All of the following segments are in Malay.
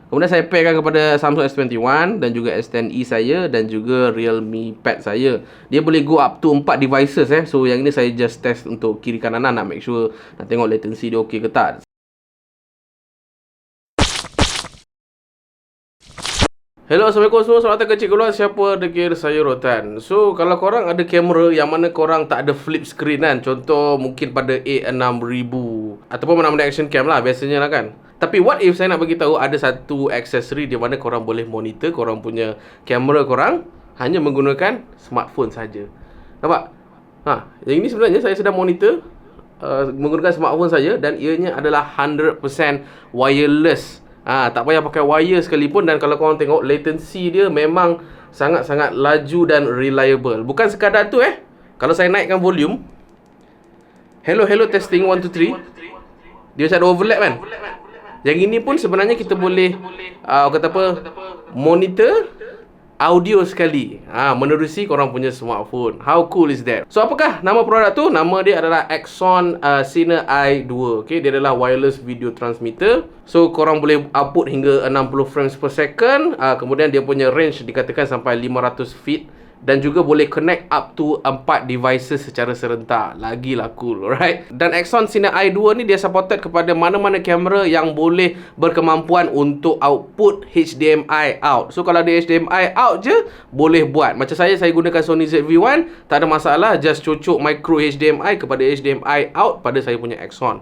Kemudian saya pairkan kepada Samsung S21 dan juga S10e saya dan juga Realme Pad saya. Dia boleh go up to 4 devices So yang ini saya just test untuk kiri kanan nak make sure, nak tengok latency dia okey ke tak. Hello, Assalamualaikum semua. Selamat datang ke Cikgu Luar. Siapa dekir saya Rotan. So, kalau korang ada kamera yang mana korang tak ada flip screen kan, contoh mungkin pada A6000 ataupun mana-mana action cam lah biasanya lah kan. Tapi what if saya nak bagi tahu ada satu aksesori di mana korang boleh monitor korang punya kamera korang hanya menggunakan smartphone saja. Nampak? Yang ini sebenarnya saya sedang monitor menggunakan smartphone saya dan ianya adalah 100% wireless. Tak payah pakai wire sekalipun. Dan kalau korang tengok latency dia memang sangat-sangat laju dan reliable. Bukan sekadar tu kalau saya naikkan volume, hello testing 1 2 3, dia macam ada overlap kan. Yang ini pun sebenarnya kita boleh monitor audio sekali menerusi korang punya smartphone. How cool is that? So apakah nama produk tu? Nama dia adalah Axon Cine i2. Dia adalah wireless video transmitter. So korang boleh output hingga 60 frames per second. Kemudian dia punya range dikatakan sampai 500 feet. Dan juga boleh connect up to 4 devices secara serentak. Lagilah cool, alright? Dan Axon Cine i2 ni dia supported kepada mana-mana kamera yang boleh berkemampuan untuk output HDMI out. So kalau ada HDMI out je, boleh buat. Macam saya gunakan Sony ZV-1, tak ada masalah. Just cocok micro HDMI kepada HDMI out pada saya punya Axon.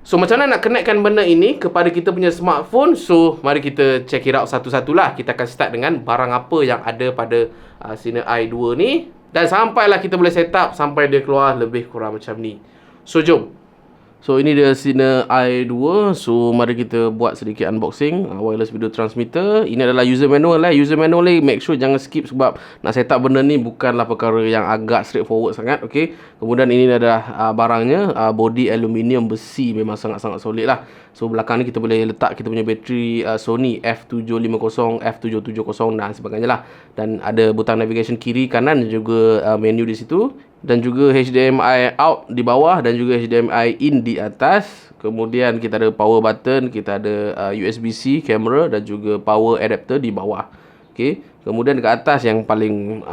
So macam mana nak connectkan benda ini kepada kita punya smartphone? So mari kita check it out satu-satulah. Kita akan start dengan barang apa yang ada pada Cine i2 ni. Dan sampailah kita boleh set up sampai dia keluar lebih kurang macam ni. So jom. So ini dia Cine i2. So mari kita buat sedikit unboxing wireless video transmitter. Ini adalah user manual User manual ni make sure jangan skip sebab nak set up benda ni bukanlah perkara yang agak straightforward sangat. Kemudian ini adalah barangnya. Body aluminium besi, memang sangat-sangat solid lah. So belakang ni kita boleh letak kita punya bateri Sony F750, F770 dan sebagainya lah. Dan ada butang navigation kiri, kanan dan juga menu di situ. Dan juga HDMI out di bawah dan juga HDMI in di atas. Kemudian kita ada power button, kita ada USB-C kamera dan juga power adapter di bawah. Kemudian dekat atas yang paling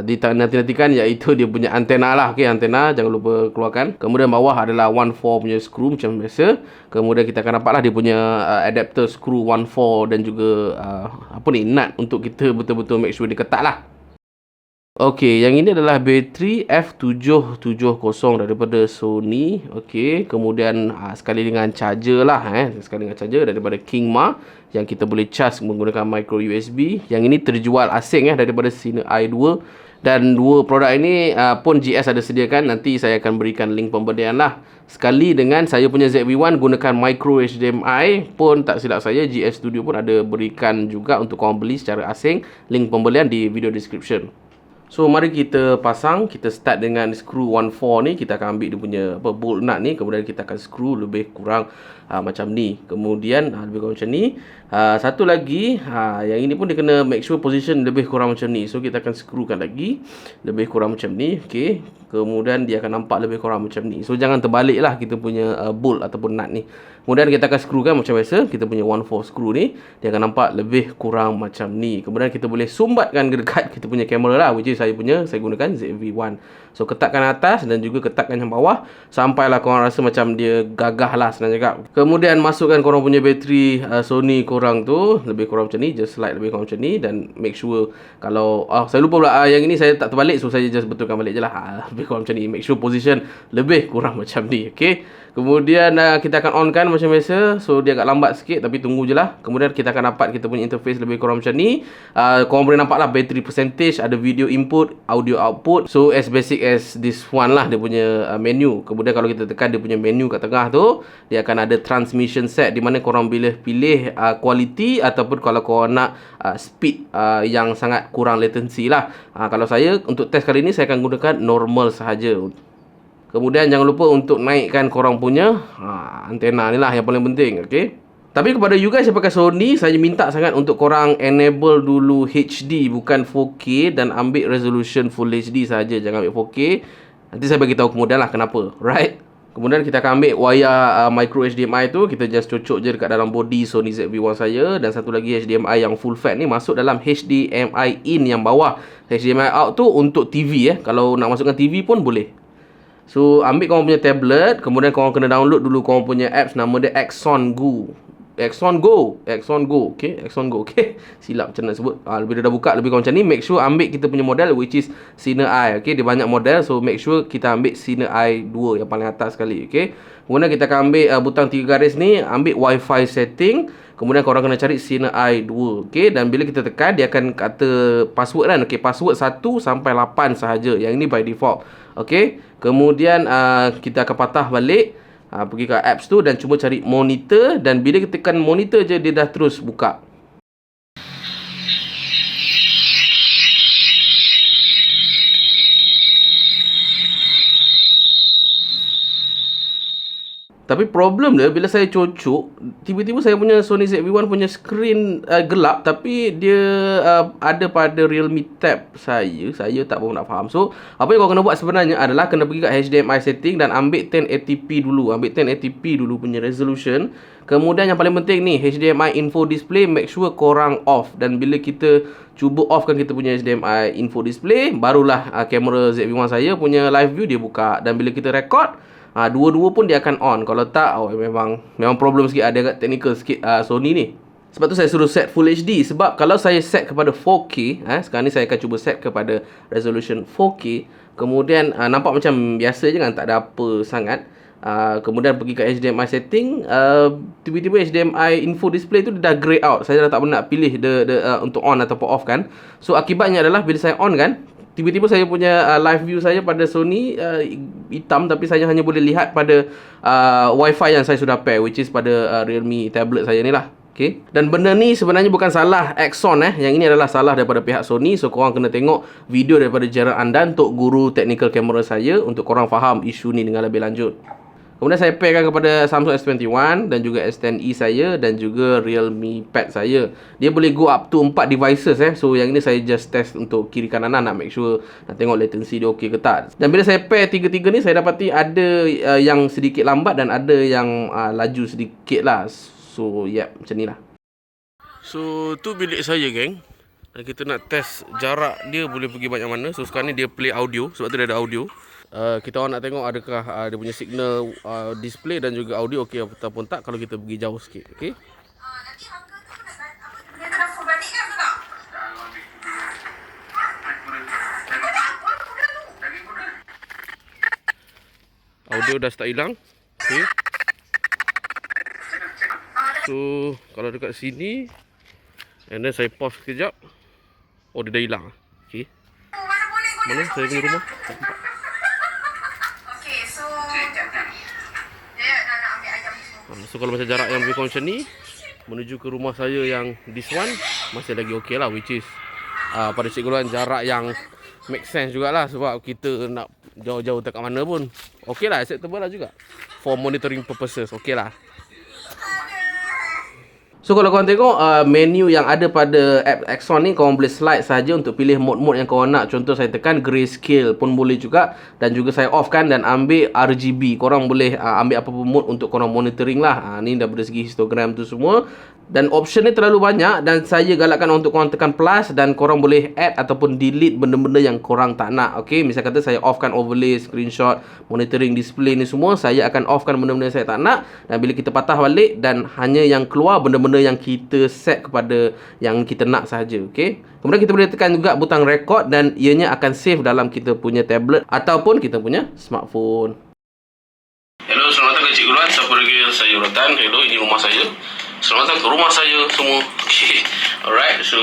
dinanti-nantikan iaitu dia punya antena lah. Antena jangan lupa keluarkan. Kemudian bawah adalah 1/4 punya screw macam biasa. Kemudian kita akan nampak lah dia punya adapter screw 1/4 dan juga nut untuk kita betul-betul make sure dia ketat lah. Yang ini adalah bateri F770 daripada Sony. Kemudian sekali dengan charger lah sekali dengan charger daripada Kingma yang kita boleh charge menggunakan micro USB. Yang ini terjual asing daripada Cine i2. Dan dua produk ini pun GS ada sediakan. Nanti saya akan berikan link pembelian lah. Sekali dengan saya punya ZV-1 gunakan micro HDMI pun tak silap saya, GS Studio pun ada berikan juga untuk korang beli secara asing. Link pembelian di video description. So mari kita pasang. Kita start dengan screw 1/4 ni. Kita akan ambil dia punya bolt nut ni. Kemudian kita akan screw lebih kurang macam ni. Kemudian lebih kurang macam ni. Satu lagi yang ini pun dia kena make sure position lebih kurang macam ni. So kita akan screwkan lagi lebih kurang macam ni. Kemudian dia akan nampak lebih kurang macam ni. So jangan terbalik lah kita punya bolt ataupun nut ni. Kemudian kita akan screwkan macam biasa. Kita punya 1/4 screw ni dia akan nampak lebih kurang macam ni. Kemudian kita boleh sumbatkan dekat kita punya kamera lah, which is saya gunakan ZV-1. So ketatkan atas dan juga ketatkan yang bawah sampailah korang rasa macam dia gagah lah, senang cakap. Kemudian masukkan korang punya bateri Sony korang tu lebih kurang macam ni. Just slide lebih kurang macam ni. Dan make sure kalau saya lupa pula yang ini saya tak terbalik. So saya just betulkan balik je lah. Lebih kurang macam ni. Make sure position lebih kurang macam ni. Kemudian kita akan onkan macam biasa. So dia agak lambat sikit tapi tunggu je lah. Kemudian kita akan dapat kita punya interface lebih kurang macam ni. Korang boleh nampak lah battery percentage, ada video input, audio output. So as basic as this one lah dia punya menu. Kemudian kalau kita tekan dia punya menu kat tengah tu, dia akan ada transmission set di mana korang boleh pilih quality ataupun kalau korang nak speed yang sangat kurang latency lah. Kalau saya untuk test kali ni saya akan gunakan normal sahaja. Kemudian jangan lupa untuk naikkan korang punya antena ni lah yang paling penting. Tapi kepada you guys yang pakai Sony, saya minta sangat untuk korang enable dulu HD bukan 4K dan ambil resolution Full HD saja. Jangan ambil 4K. Nanti saya bagi tahu kemudian lah kenapa. Right? Kemudian kita akan ambil wayar micro HDMI tu, kita just cocok je dekat dalam body Sony ZV-1 saya. Dan satu lagi HDMI yang full fat ni masuk dalam HDMI in yang bawah. HDMI out tu untuk TV Kalau nak masukkan TV pun boleh. So ambil korang punya tablet, kemudian korang kena download dulu korang punya apps, nama dia Axon Go. Axon Go, okay, Axon Go, okay. Silap macam nak sebut. Lebih dia dah buka lebih kurang macam ni. Make sure ambil kita punya model, which is Cine Eye, okay. Dia banyak model, so make sure kita ambil Cine Eye 2 yang paling atas sekali, okay. Kemudian kita akan ambil butang 3 garis ni, ambil Wi-Fi setting. Kemudian korang kena cari Cine Eye 2, okay. Dan bila kita tekan, dia akan kata password kan, okay. Password 1 sampai 8 sahaja. Yang ini by default, okay. Kemudian kita akan patah balik, pergi ke apps tu dan cuba cari monitor. Dan bila kita tekan monitor je, dia dah terus buka. Tapi problem dia, bila saya cocok, tiba-tiba saya punya Sony ZV-1 punya screen gelap. Tapi dia ada pada Realme Tab saya. Saya tak pun nak faham. So, apa yang kau kena buat sebenarnya adalah kena pergi kat HDMI setting dan ambil 1080p dulu. Ambil 1080p dulu punya resolution. Kemudian yang paling penting ni, HDMI info display, make sure korang off. Dan bila kita cuba offkan kita punya HDMI info display, barulah kamera ZV-1 saya punya live view dia buka. Dan bila kita record, dua-dua pun dia akan on. Kalau tak, memang problem sikit. Ada agak technical sikit Sony ni. Sebab tu saya suruh set Full HD. Sebab kalau saya set kepada 4K, sekarang ni saya akan cuba set kepada resolution 4K. Kemudian nampak macam biasa je kan, tak ada apa sangat. Kemudian pergi ke HDMI setting, tiba-tiba HDMI info display tu dia dah grey out. Saya dah tak pernah pilih untuk on ataupun off kan. So akibatnya adalah bila saya on kan, tiba-tiba saya punya live view saya pada Sony hitam. Tapi saya hanya boleh lihat pada Wi-Fi yang saya sudah pair, which is pada Realme tablet saya ni lah. Okay. Dan benda ni sebenarnya bukan salah Axon Yang ini adalah salah daripada pihak Sony. So korang kena tengok video daripada Gerald Andan untuk guru technical camera saya, untuk korang faham isu ni dengan lebih lanjut. Kemudian saya pairkan kepada Samsung S21 dan juga S10e saya dan juga Realme Pad saya. Dia boleh go up to 4 devices So yang ini saya just test untuk kiri kanan, nak make sure, nak tengok latency dia okey ke tak. Dan bila saya pair tiga-tiga ni, saya dapati ada yang sedikit lambat dan ada yang laju sedikit lah. So macam ni lah. So tu bilik saya geng. Dan kita nak test jarak dia boleh pergi banyak mana. So sekarang ni dia play audio, sebab tu dia ada audio. Kita orang nak tengok adakah dia punya signal display dan juga audio okey ataupun tak kalau kita pergi jauh sikit, okey. Nanti harga tu dia kena full balik kan ke tak? Audio dah start hilang. Okey. So kalau dekat sini, and then saya pause sekejap. Oh, dia dah hilang. Okey. Mana saya punya rumah? Tak nampak. So kalau macam jarak yang lebih kurang macam ni, menuju ke rumah saya yang this one, masih lagi okey lah, which is pada Cik Guluan jarak yang make sense jugalah. Sebab kita nak jauh-jauh dekat mana pun okey lah, acceptable lah juga. For monitoring purposes, okey lah. So kalau korang tengok menu yang ada pada app Axon ni, korang boleh slide saja untuk pilih mode-mode yang korang nak. Contoh saya tekan grayscale pun boleh juga. Dan juga saya offkan dan ambil RGB. Korang boleh ambil apa-apa mode untuk korang monitoring lah. Ni daripada segi histogram tu semua. Dan option ni terlalu banyak dan saya galakkan untuk korang tekan plus dan korang boleh add ataupun delete benda-benda yang korang tak nak. Okay, misal kata saya offkan overlay, screenshot, monitoring display ni semua, saya akan offkan benda-benda yang saya tak nak. Dan bila kita patah balik dan hanya yang keluar benda-benda yang kita set kepada yang kita nak sahaja. Okay. Kemudian kita boleh tekan juga butang record dan ianya akan save dalam kita punya tablet ataupun kita punya smartphone. Hello, selamat datang ke Cik Guluan. Siapa lagi saya Rotan. Hello, ini rumah saya. Selamat datang ke rumah saya semua. Okay. Alright, so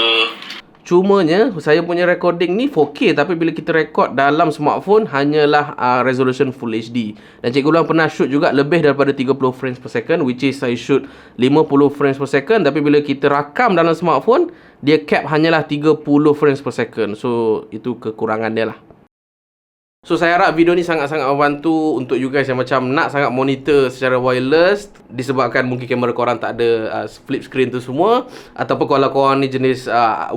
cumanya saya punya recording ni 4K, tapi bila kita record dalam smartphone hanyalah resolution Full HD. Dan Cik Guluan pernah shoot juga lebih daripada 30 frames per second, which is saya shoot 50 frames per second. Tapi bila kita rakam dalam smartphone, dia cap hanyalah 30 frames per second. So itu kekurangan dia lah. So saya harap video ni sangat-sangat membantu untuk you guys yang macam nak sangat monitor secara wireless disebabkan mungkin kamera korang tak ada flip screen tu semua, ataupun kalau korang ni jenis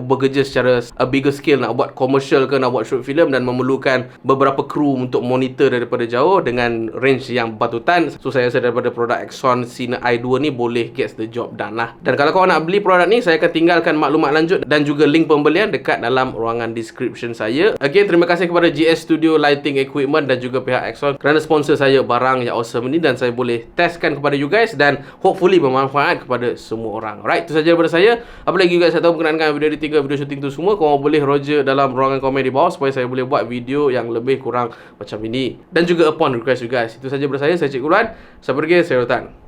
bekerja secara bigger scale, nak buat commercial ke, nak buat short film dan memerlukan beberapa kru untuk monitor daripada jauh dengan range yang berpatutan. So saya rasa daripada produk Axon Cine i2 ni boleh gets the job done lah. Dan kalau korang nak beli produk ni, saya akan tinggalkan maklumat lanjut dan juga link pembelian dekat dalam ruangan description saya. Again, terima kasih kepada GS Studio Lighting Equipment dan juga pihak Axon kerana sponsor saya barang yang awesome ni, dan saya boleh testkan kepada you guys dan hopefully bermanfaat kepada semua orang. Alright, itu saja daripada saya. Apa lagi you guys nak tahu berkenaan dengan video editing, video shooting tu semua, korang boleh roger dalam ruangan komen di bawah supaya saya boleh buat video yang lebih kurang macam ini. Dan juga upon request you guys. Itu saja daripada saya Cikgu Luan. Saya pergi, saya Rotan.